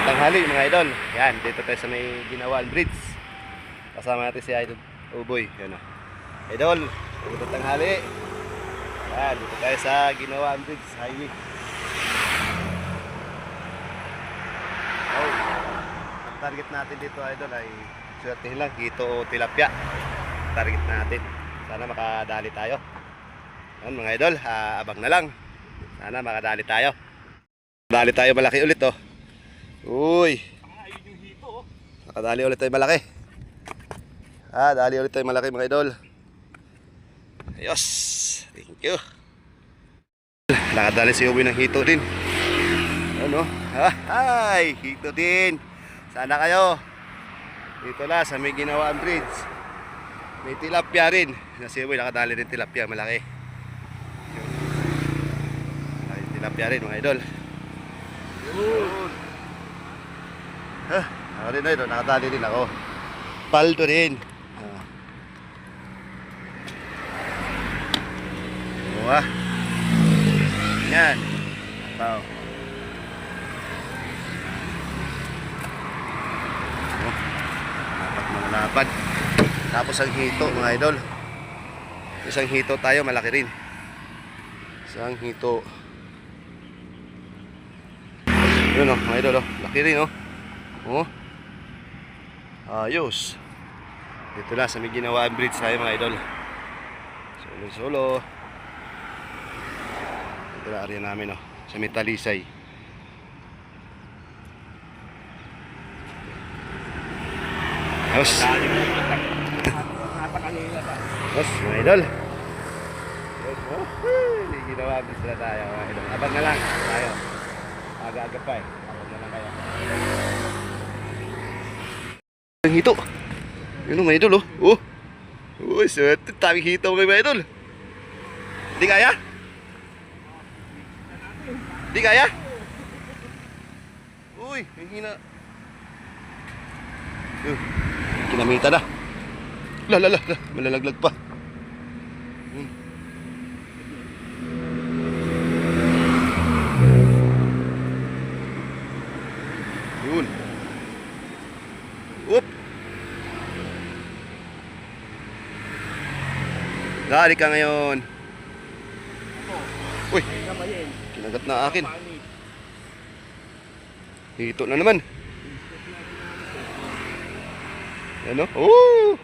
tanghali mga idol. Yan, dito tayo sa may Ginawaan Bridge. Kasama natin si Idol Uboy. Yan o. Idol, magandang tanghali. Yan, dito tayo sa Ginawaan Bridge Highway. Oh, ang target natin dito idol ay swertihin lang, hito o tilapia. Target natin. Sana makadali tayo. Yan mga idol, abang na lang. Sana makadali tayo. Dali tayo malaki ulit oh. Uy. Nakadali ulit tayo malaki. Dali ulit tayo malaki mga idol. Ayos. Thank you. Nakadali si Uboy ng hito din. Ano? Ay, hito din. Sana kayo. Dito na sa may Ginawaan Bridge. May tilapia rin. Si Uboy nakadali din tilapia malaki. Ay, tilapia rin mga idol. Ako rin idol, nakadali din ako. Paldo rin. Yan. Wow. Dapat mga lapad. Tapos ang hito mga idol. Isang hito tayo, malaki rin. Isang hito. Yun o, mga idol o. Laki rin o. Ayos. Dito na sa may Ginawaan Bridge tayo mga idol. Solo. Ito na area namin o. Sa may Talisay. Ayos. Ayos mga idol. Ginawaan Bridge na tayo mga idol. Abang na lang tayo. Aga-aga pa eh. Abang na lang kayo. Ang hito. Yun o mga idol o. Uy, swerte. Taming hito mga idol. Di kaya? Di kaya? Uy, ang hina. Kinamita na. Malalaglag pa. Yun. Up. Dali ka ngayon. Uy, kinagat na akin. Hito na naman. Ano? Oh!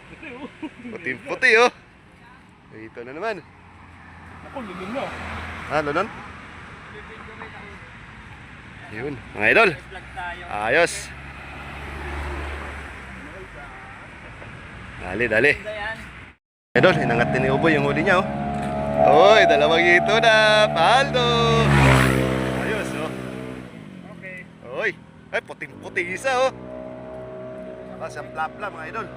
Puti-puti oh. Hito na naman. Ako, lunon na. Lunon? Yun, mga idol. Ayos. Dali. Idol, hinangat din ni Uboy yung huli niya oh. Uy, dalawang hito na. Paldo. Ayos oh. Okay. Uy, ay puting-puti isa oh. Saka siyang plapla mga idol.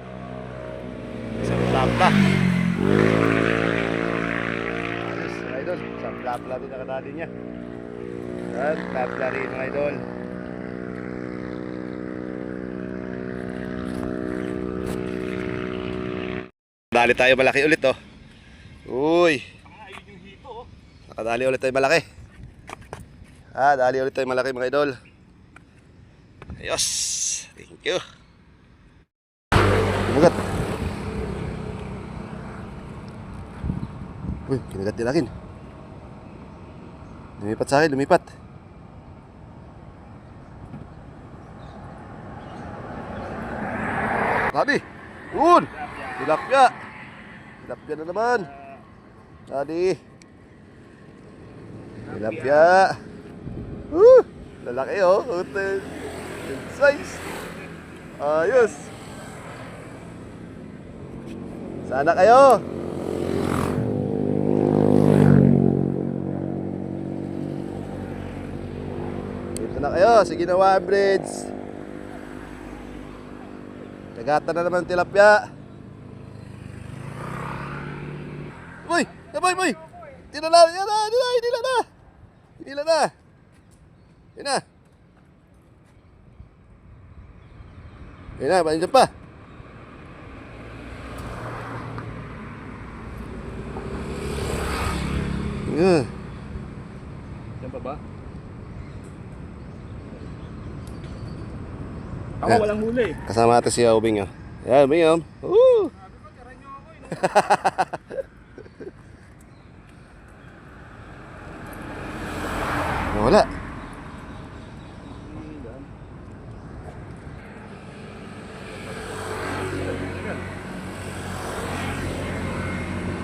Siyang plapla. Ayos mga idol. Siyang plapla din nakadali niya. Yan, plapla rin mga idol. Dali tayo malaki ulit oh. Uy. Nakadali ulit tayo malaki. Dali ulit tayo malaki mga idol. Ayos. Thank you. Kinagat. Uy, kinagat din akin. Lumipat sa akin, lumipat. Tadi. Yun. Tilapia. Tilapia na naman. Tadi. Tilapia. Lalaki oh. Good size. Ayos. Sana kayo. Dito na kayo sa Ginawaan Bridge. Kagatan na naman tilapia. Uy! Boy! Tinala! Hinila na! Yan na! Yan na, banyan pa! Yan pa ba? Ako Yan. walang huli. Kasama natin si Aubing. Oh. Yan, Aubing. Oh. Woo! Wala.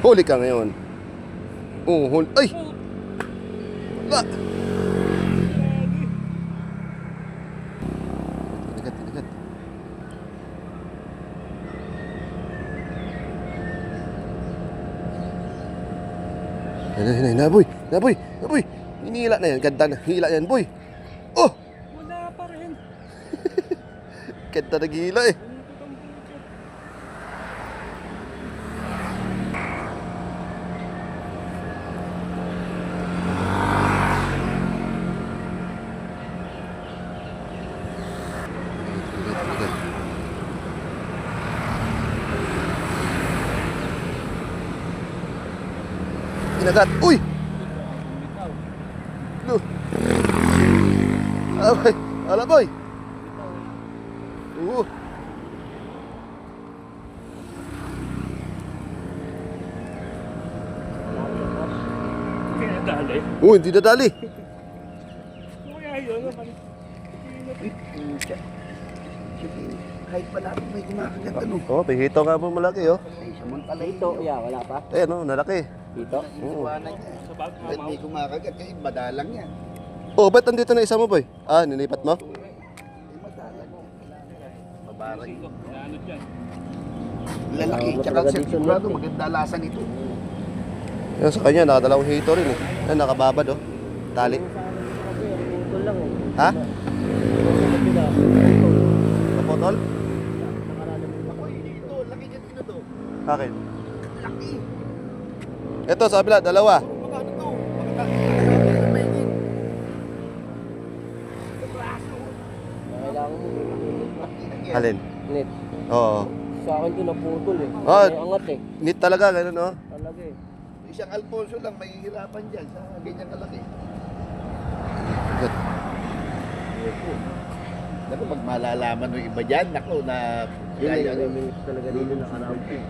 Huli ka ngayon. Huli. Ay! Wala. Tinagat, tinagat. Yan, boy. Na, boy. Na, boy. Hinihila na yan. Ganda na. Hila yan, boy. Oh! Wala pa rin. Ganda naghihila eh. Kinagat. Uy! Lu. Boy. Ala, boy. Kaya dali. Hindi nadali. Kaya yun. Kahit pala may kumakagat ano. Oh, pihito nga po malaki oh. Ay, samantala ito. Wala pa. Eh, no, nalaki. Dito? Oo. Sa bag, Kahit may kumakagat kasi madalang yan. Oh, ba't andito na isa mo, boy? Ah, nilipat mo? Ay, madalang yan. Mabarang. Ano dyan? Lalaki. Ah, Tsaka matagal sigurado maganda lasa nito. Yan, sa kanya, nakadalawang hito rin eh. Yan, nakababad oh. Tali. Ito lang eh. Ha? Napotol? Ako, ito. Laki dyan ito to. Akin. Laki. Ito, sa kabila, dalawa. Magkano to? Kailangan mo. Alin? Net. Oo. Sa akin ito naputol eh. Ah. May angat eh. Neat talaga, ganun oh. Talaga eh. Isang Alfonso lang may hirapan dyan sa ganyan kalaki. Good. Naku, pag malalaman ng iba dyan, naku, na... Yun kaya, eh, may minutes talaga dito nakaramp eh.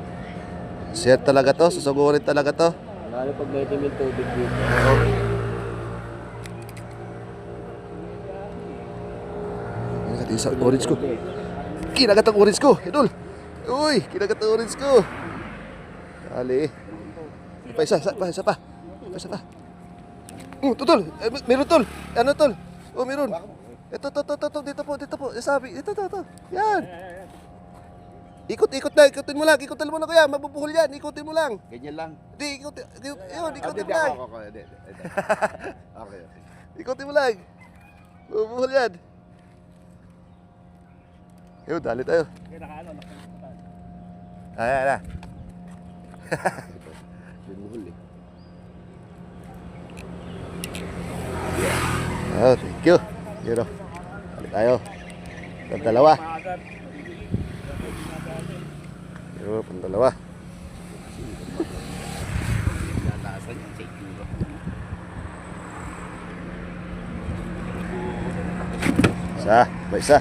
Share talaga to, susugurin talaga to. Lalo pag may timid tubig dito. Kinagat isa ang orange ko. Kinagat ang orange ko, idol. Uy, kinagat ang orange ko. Dali. Isa pa. Tutol. Meron tol. Ano tol? Oh, meron. Ito, dito po. Sabi, ito. Yan. Ikot lang, ikutin mo lang kuya, mabubuhol yan, ikutin mo lang. ganyan lang. Di, ikutin Hindi, mo lang. ako. Hindi. Okay. Ikutin mo lang. Mabubuhol yan. Yo, dali tayo. Kaya nakaano, nakalimutan. Ayan. Bumuhol eh. Oh, thank you. Yun o. Dali tayo. Dalawa. Maagat. Yun, pandalawa. Lalasan yan sa itura. Isa.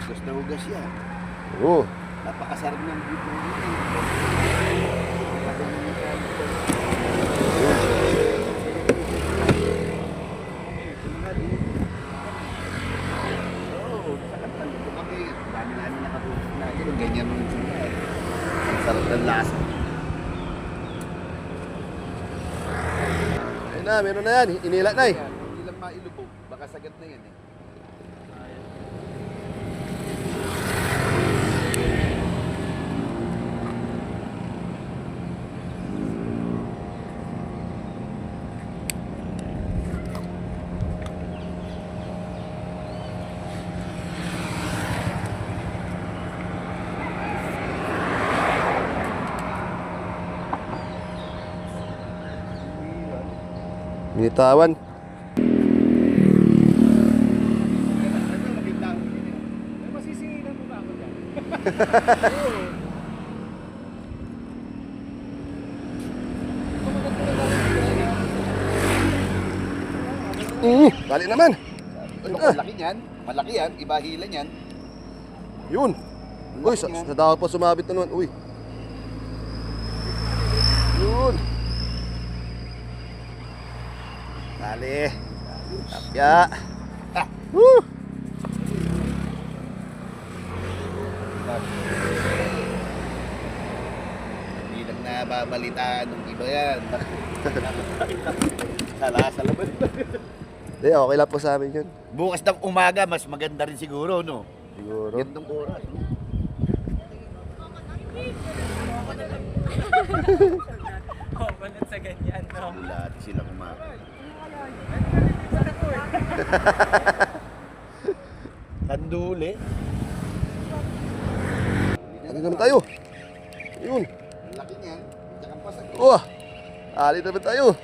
Hugas na hugas yan. Oo. Napakasarap ng dito. Ganyan ang sarap ng lasa. Ayun na, meron na yan. Inila na eh. Hindi lang mailubog. Baka sagad na yan eh. Binitawan. Masisihilan mo ba ako dyan? Bali naman. Ito, malaki yan. Malaki yan. Iba hila yan. Yun. Uy, sa dahon pa sumabit na naman. Uy. Yun. Dali. Tapya. Woo! Hindi lang nababalitaan ng iba yan. Sa laban. Hindi, okay lang po sa amin yun. Bukas ng umaga, mas maganda rin siguro, no? Siguro. Gandang oras, no? Oo, balat sa ganyan, no? Bulati silang umaga. Kanduli. Ano naman tayo? Yun. Laki niyan. Tsaka pasag. Oh, ali naman tayo.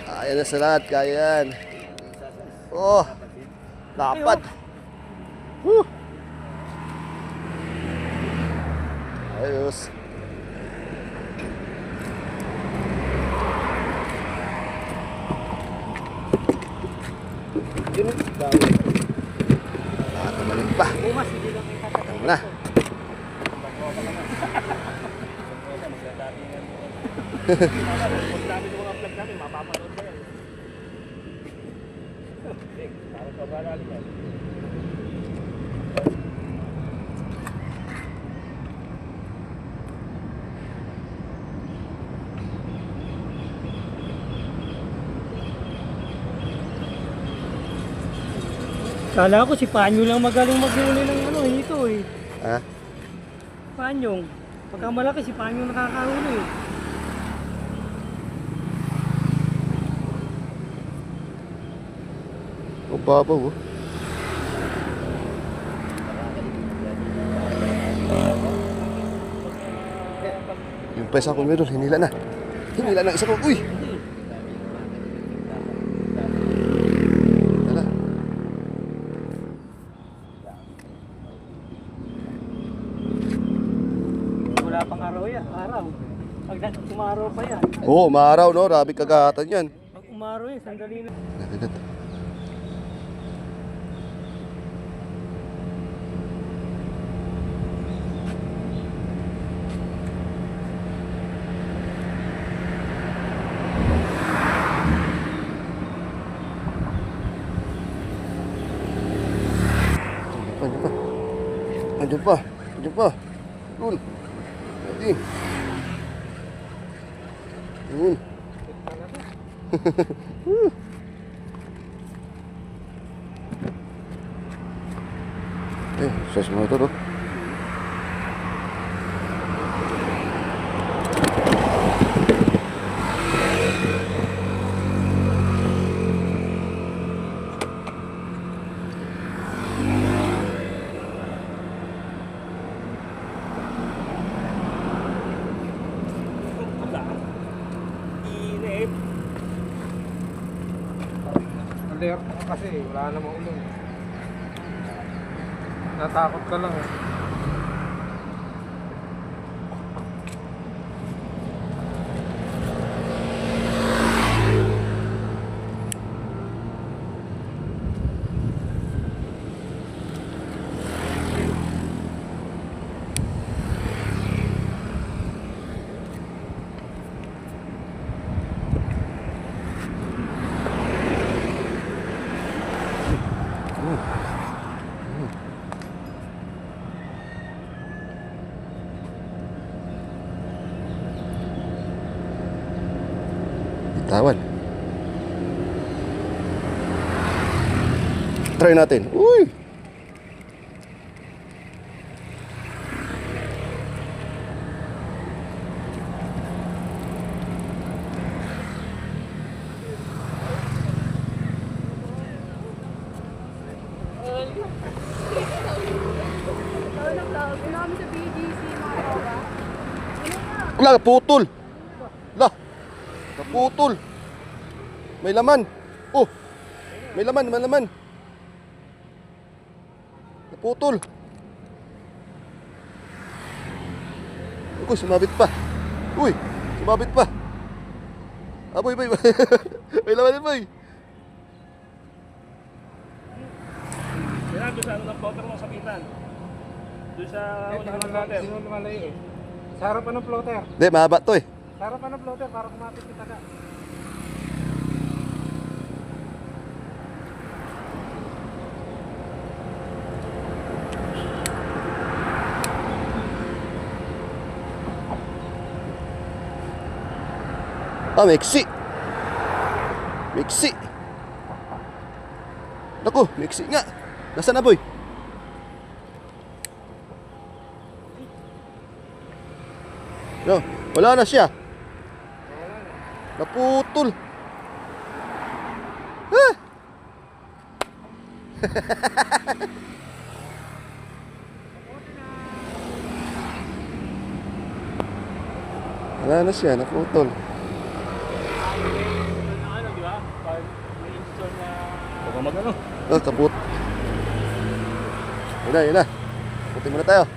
Kaya na sa lahat, kaya yan. Oh, dapat. Ayos. Yun, dami. Nakakamalig pa. Bumas, hindi lang may katagal. Ano na? Pag dami ng mga vlog namin, mapapanood na yan. Parang kabarali yan. Kala ko si Panyo lang magaling maghuli ng ano, hito eh. Ha? Panyong. Pagka malaki si Panyo nakakahuli eh. Ang babaw, oh. Yung pa isa ko meron, hinila na. Hinila na isa ko. Uy! Tara. Wala pang araw yan, araw. Pag umaraw pa yan. Oo, maaraw, no? Rabi kagatan yan. Pag umaraw yan, sandali na. Nagagat. Andiyan pa. Andiyan pa. Yun. Pwede. Yun. Sus mo ito, no? Inip. Alert ka kasi, wala namang ulo. Natakot ka lang eh. Tawan. Try natin. Uy! Wala, putol. Lah. Naputol. May laman. Oh. May laman, may laman. Naputol. Uy, sumabit pa. Uy, sumabit pa. Aboy, boy. May laman, boy. Kailangan doon sa ano ng plotter mo sa pitan. Doon sa Eh, unahan ng hindi plotter. mo lumalayo eh. Sa harapan ng floater. Hindi, mahaba to eh. Sa harapan ng floater para kumapit kita ka. Ah, mixi. Mixi. Naku, mixi nga. Nasaan na, boy? No, wala na siya. Naputol. Ah! Wala na siya, naputol. Ano, di ba? Pag may install na... Huwag mag-ano. Oh, kaput. Yun na. Putin muna tayo.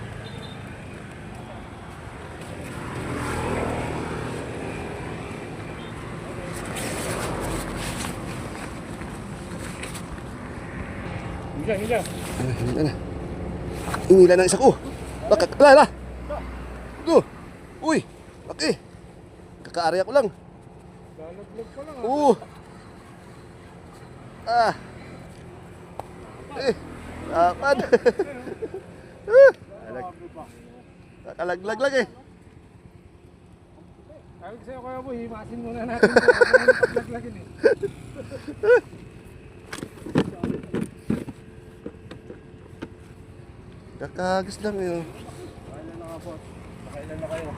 Higa. Hinila na. Hinila na isa ko. Ala. Ito. Uy, laki. Kakaarya ko lang. Lalaglag ko lang Oo. Ah. Dapat. Kakalaglag lang eh. Sabi ko sa'yo Kuya Boy, himasin muna natin ito. Huwag mo paglaglagin eh. Kakagis lang yun. Pakailan na kayo.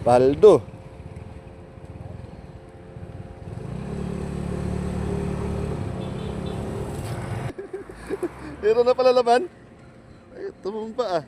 Paldo. Meron na pala laman. Ay, tumumpa ah.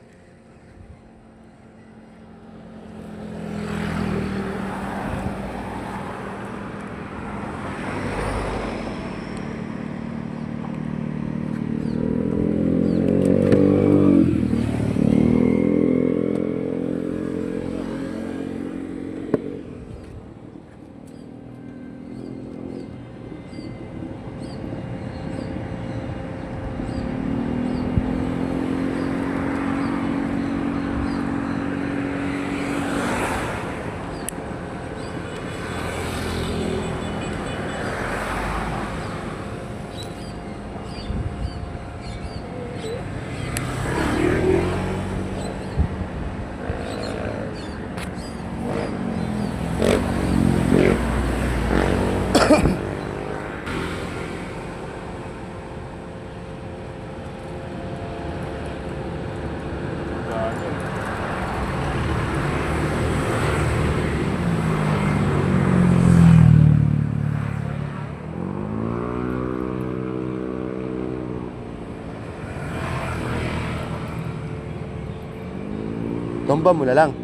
Tomba mo na lang.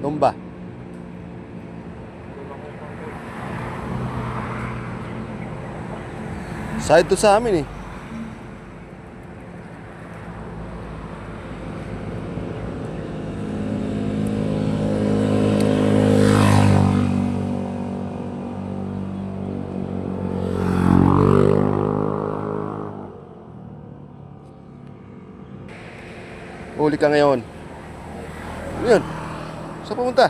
Tomba. Side to sa amin eh. Huli ka ngayon. Ano yun? Saan pumunta?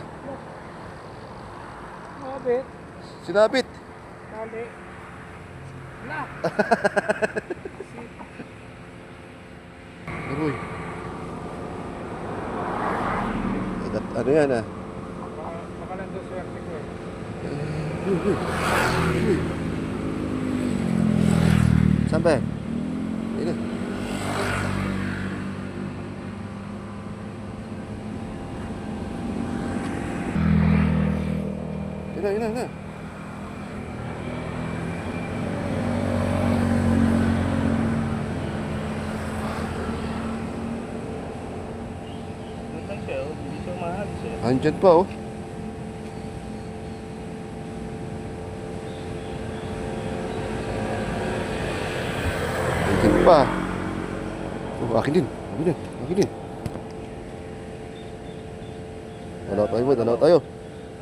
Mabit. Sinabit. Kali. Wala. Uy. Ano yan ah? Baka nandun swerte ko eh. Saan ba yan? Ayun na. Yun na. Nandun siya, oh. Hindi siya maalis eh. Andyan pa oh. Akin pa. Oh, akin din. Akin din. Akin din. Dalaw tayo, boy. Dalaw tayo.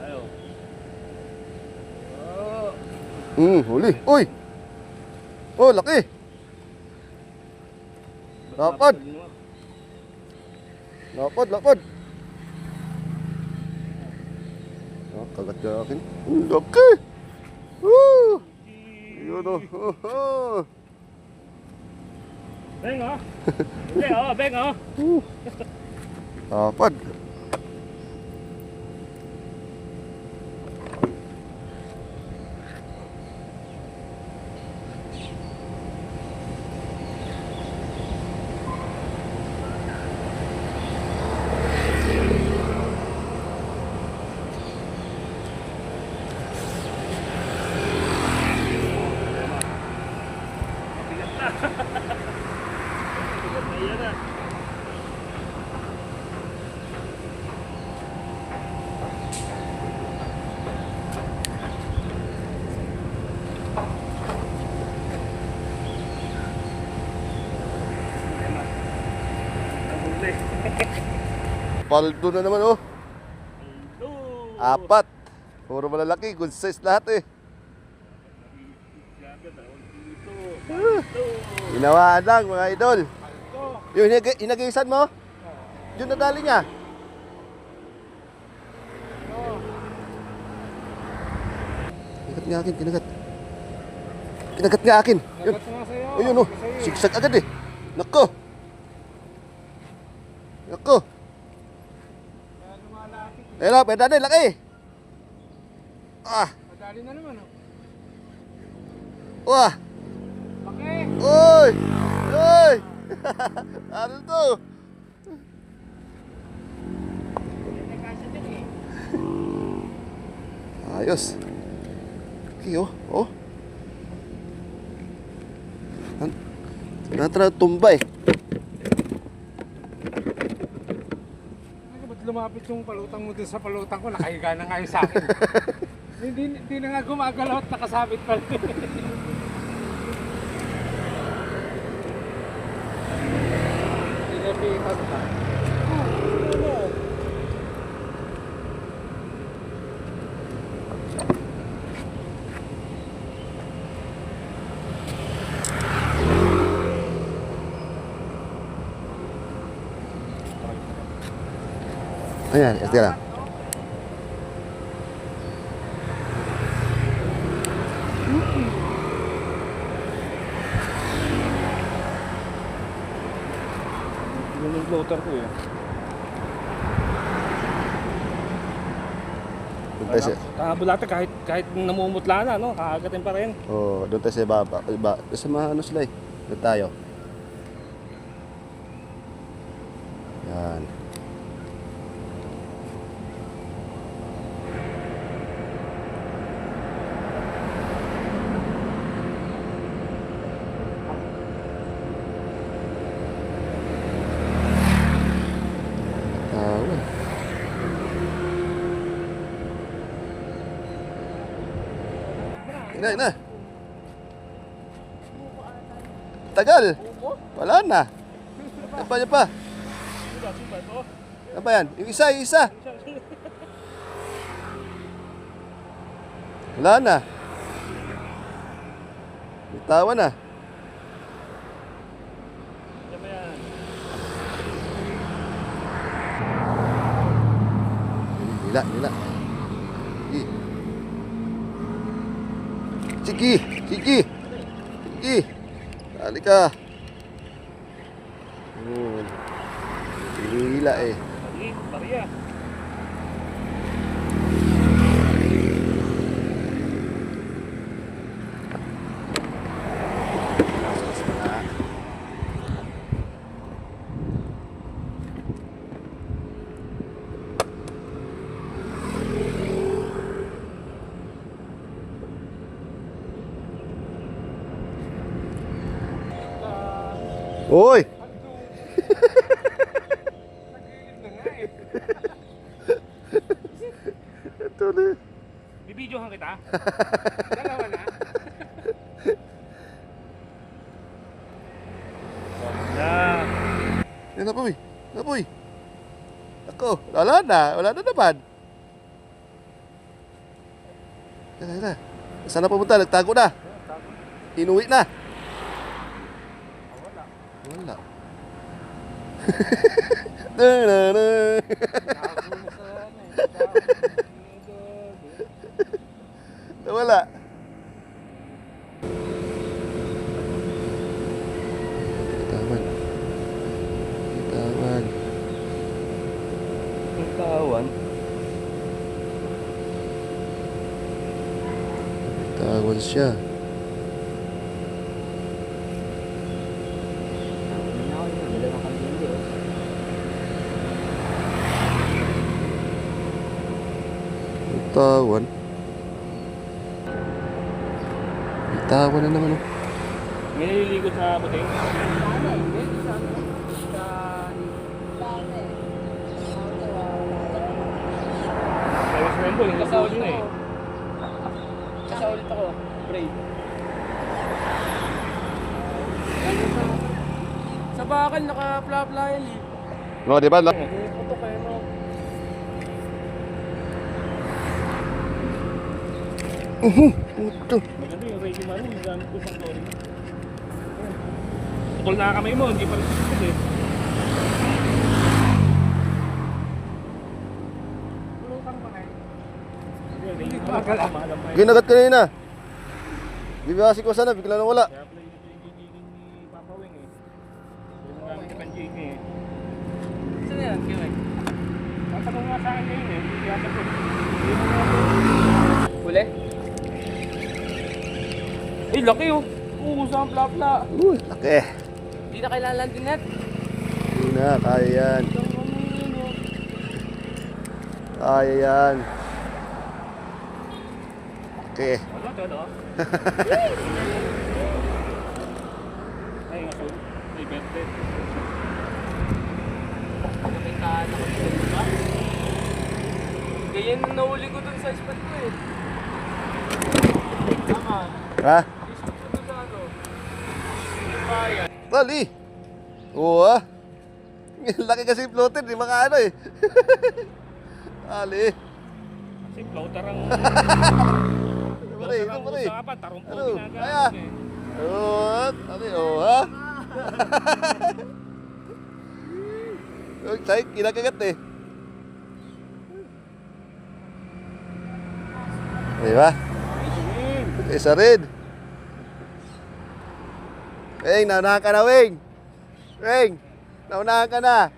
Tayo. Huli. Uy! Oh, laki. Lapad. Lapad, lapad. Oh, kagat ka akin. Laki. Woo! Yun o. Beng, oh. Hindi, oh, beng, oh. Lapad. Ayan na. Paldo na naman oh. Apat. Puro malalaki. Good size lahat eh. Inawaan lang mga idol. Yung inagisan mo? Yung nadali niya? Kinagat nga akin, kinagat. Kinagat nga akin. Yun. Nagat nga sa'yo. Ayun oh. Sigsag agad eh. Nako. Nako. Kaya lumalapit. Ayun oh, pwede na, laki. Ah. Madali na naman, oh. Wah. Laki. Uy! Uy! Ano to? Ayos. Okay, oh. Oh. Natara tumba eh. Ba't lumapit yung palutang mo dun sa palutang ko? Nakahiga na nga yun sa akin. Hindi na nga gumagalaw at nakasabit pa rin. Pinapitan pa. Ayan, ito lang. Yun yung floater ko eh. Doon tayo sa... Bulate kahit namumutla na, no? Kakagatin pa rin. Oh, doon tayo sa ibaba. Sa mga ano sila eh. Doon tayo. Yan. Tawa. Ina. Tagal. Wala na. Yan pa. Ano ba yan? Yung isa. Wala na. Bitawan na. Nila. Sige. Dali ka. Nila eh. Bariya. Uy! Ito na. Bibidyohan kita. Dalawa na. Yan na, Poy. Na, Poy. Ako, wala na. Wala na naman. Yan na. Saan na pumunta? Nagtago na. Inuwi na. Wala. Da-da-da. Wala. Bitawan. Bitawan. Bitawan. Bitawan siya. Bitawan. Bitawan na naman. May naliligo sa puting. Ayos mo yun po, yung kasawin na eh. Kasa ulit ako. Pray. Sa bakal, naka-pla-pla yan eh. No, di ba? Puto kayo no. Puto. Maganda yung Ready Manu, magamit ko sa chlorine. Tukol na kamay mo, hindi pa rin sisipit eh. Lutang pa eh. Hindi pa magala. Ginagat ka na yun ah. Bibiyasi ko sana, bigla na wala. Kaya pala yun yung gigiging ni Papa Wing eh. Yung nagamit ka pang Jamie eh. Saan yan? Kiwek? Tatanong nga sa akin ngayon eh, hindi yata po. Huli? Eh, laki oh. Uusa ang pla-pla. Uy, laki. Hindi na kailangan landing net. Hindi na, kaya yan. Kaya yan. Okay. Wala, todo. Ay, nga po. May birthday. Nakitaan ako dito ba? Ganyan na nahuli ko dun sa spot ko eh. Tama. Ha? Isip ko dun sa ano. Tali. Oo ah. Laki kasi floater, di makaano eh. Tali. Kasi floater ang... Pare, ito pare. Sa kapan, tarong po Ano? ginagamit Kaya? eh. Oo, tali, oo ha. Say, kinakagat eh. Di ba? Isa rin. Weng, naunahan ka na, Weng. Weng, naunahan ka na.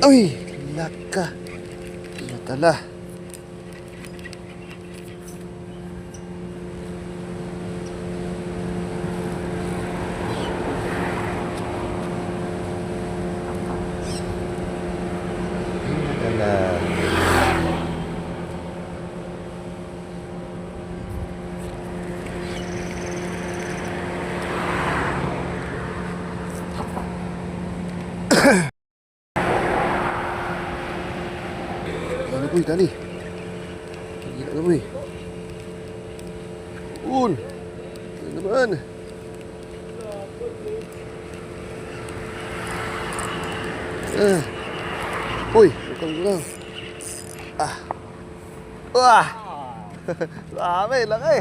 Uy, laka. Matala. Ano boy, tali. Gila na boy. Un. Ano naman? Uy, bukang gulaw. Ah. Wah. Lami, laki.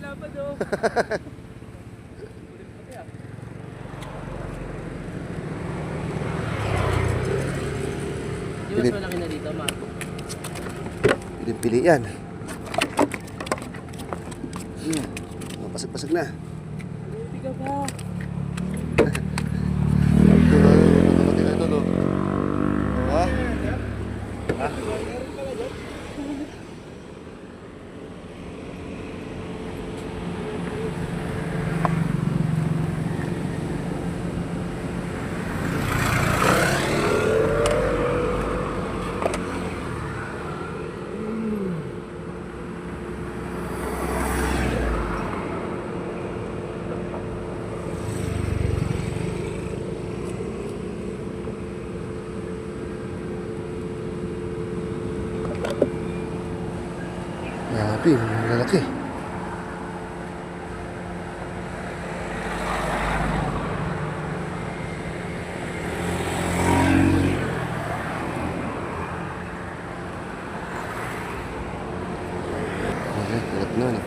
Lapad oh. Di mas malaki na dito, Marco. Piling-pili yan. Mapasag-pasag na. Hindi ka ba? Ito na, nakalaki na ito, no? Ha? Ha? Laki. Ay, hirap na, no?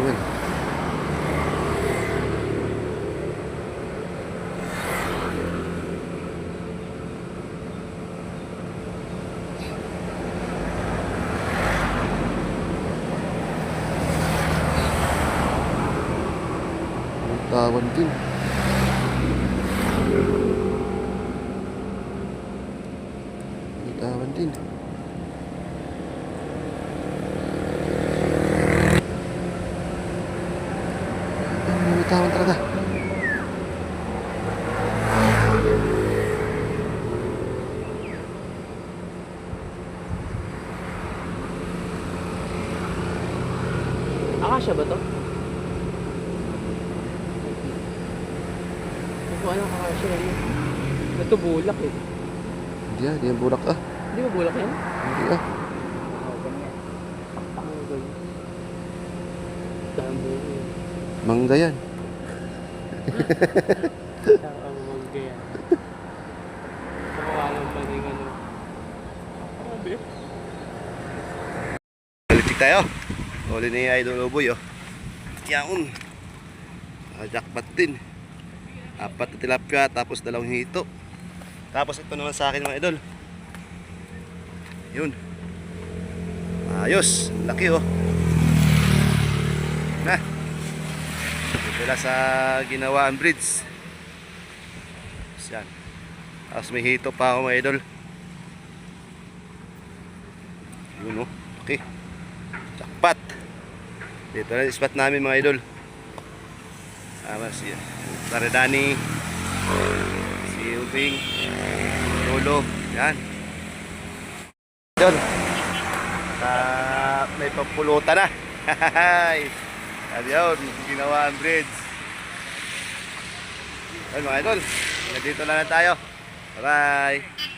Ayan. Tawan din. Tawan din. May tawan talaga. Akasya ba to? Hindi ko alam akasya yun. Ito bulak eh. Hindi ah, di yan bulak ah. Hindi ba bulak yan? Hindi ah. Okay. Dami yun. Mangga yan. Ang mangga yan. Kamukha lang pa rin ano. Grabe. Balitik tayo. Huli ni Idol Uboy, oh. Yaon. Jackpot din. 4 na tilapia, tapos 2 hito. Tapos ito naman sa akin mga idol. Yun. Ayos. Laki, oh. Na. Ito na sa Ginawaan Bridge. Yan. Tapos may hito pa ako mga idol. Yun, oh. Okay. Jackpot. Dito na yung spot namin mga idol. Si Taredani, si Ubing, Lolo, yan. Idol. May papulutan na. Yun, Ginawaan Bridge. Ayun mga idol, dito lang na tayo. Bye bye.